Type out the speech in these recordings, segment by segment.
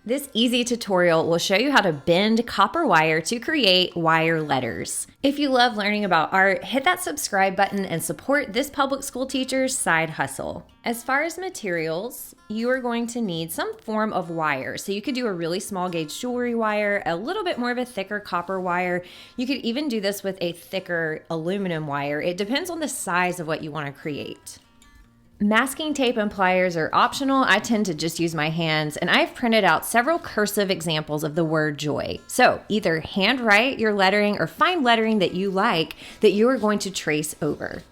This easy tutorial will show you how to bend copper wire to create wire letters. If you love learning about art, hit that subscribe button and support this public school teacher's side hustle. As far as materials, you are going to need some form of wire. So you could do a really small gauge jewelry wire, a little bit more of a thicker copper wire. You could even do this with a thicker aluminum wire. It depends on the size of what you want to create. Masking tape and pliers are optional. I tend to just use my hands, and I've printed out several cursive examples of the word joy. So either handwrite your lettering or find lettering that you like that you are going to trace over.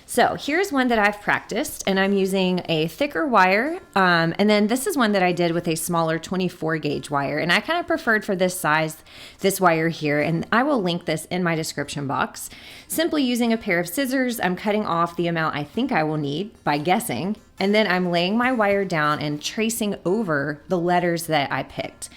So here's one that I've practiced, and I'm using a thicker wire. And then this is one that I did with a smaller 24 gauge wire. And I kind of preferred for this size, this wire here. And I will link this in my description box. Simply using a pair of scissors, I'm cutting off the amount I think I will need by guessing. And then I'm laying my wire down and tracing over the letters that I picked.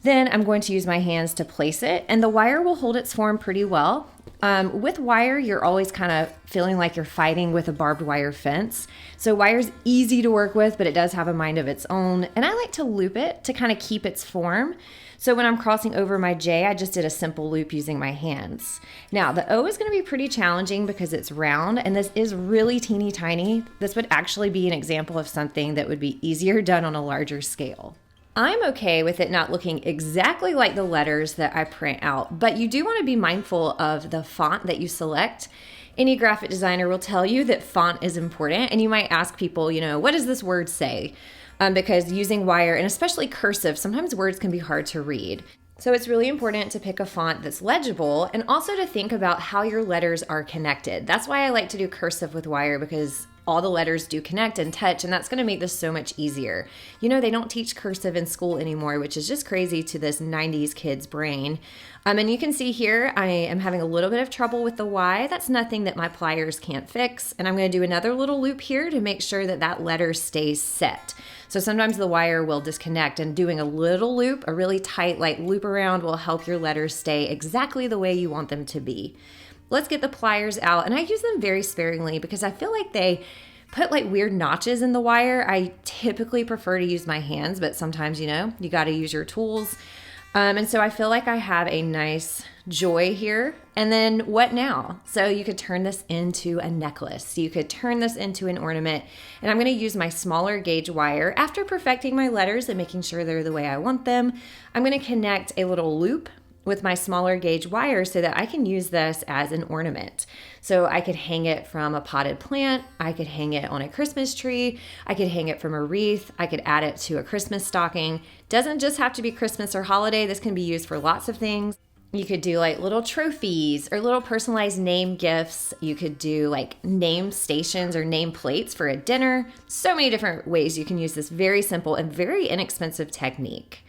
Then I'm going to use my hands to place it, and the wire will hold its form pretty well. With wire, you're always kind of feeling like you're fighting with a barbed wire fence. So wire's easy to work with, but it does have a mind of its own. And I like to loop it to kind of keep its form. So when I'm crossing over my J, I just did a simple loop using my hands. Now the O is going to be pretty challenging because it's round, and this is really teeny tiny. This would actually be an example of something that would be easier done on a larger scale. I'm okay with it not looking exactly like the letters that I print out, but you do want to be mindful of the font that you select. Any graphic designer will tell you that font is important, and you might ask people, what does this word say? Because using wire, and especially cursive, sometimes words can be hard to read. So it's really important to pick a font that's legible and also to think about how your letters are connected. That's why I like to do cursive with wire, because all the letters do connect and touch, and that's going to make this so much easier. They don't teach cursive in school anymore, which is just crazy to this 90s kid's brain. And you can see here, I am having a little bit of trouble with the Y. That's nothing that my pliers can't fix. And I'm going to do another little loop here to make sure that that letter stays set. So sometimes the wire will disconnect, and doing a little loop, a really tight loop around, will help your letters stay exactly the way you want them to be. Let's get the pliers out, and I use them very sparingly because I feel like they put weird notches in the wire. I typically prefer to use my hands, but sometimes, you got to use your tools. And so I feel like I have a nice joy here. And then what now? So you could turn this into a necklace. You could turn this into an ornament. And I'm going to use my smaller gauge wire. After perfecting my letters and making sure they're the way I want them, I'm going to connect a little loop with my smaller gauge wire so that I can use this as an ornament. So I could hang it from a potted plant, I could hang it on a Christmas tree, I could hang it from a wreath, I could add it to a Christmas stocking. Doesn't just have to be Christmas or holiday, this can be used for lots of things. You could do little trophies or little personalized name gifts. You could do name stations or name plates for a dinner. So many different ways you can use this very simple and very inexpensive technique.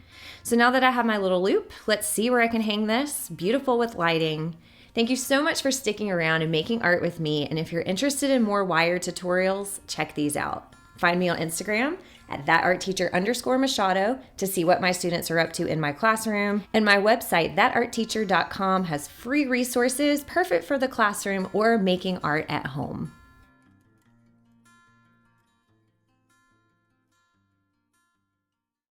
So now that I have my little loop, let's see where I can hang this. Beautiful with lighting. Thank you so much for sticking around and making art with me. And if you're interested in more wire tutorials, check these out. Find me on Instagram at thatartteacher_Machado to see what my students are up to in my classroom. And my website, thatartteacher.com, has free resources perfect for the classroom or making art at home.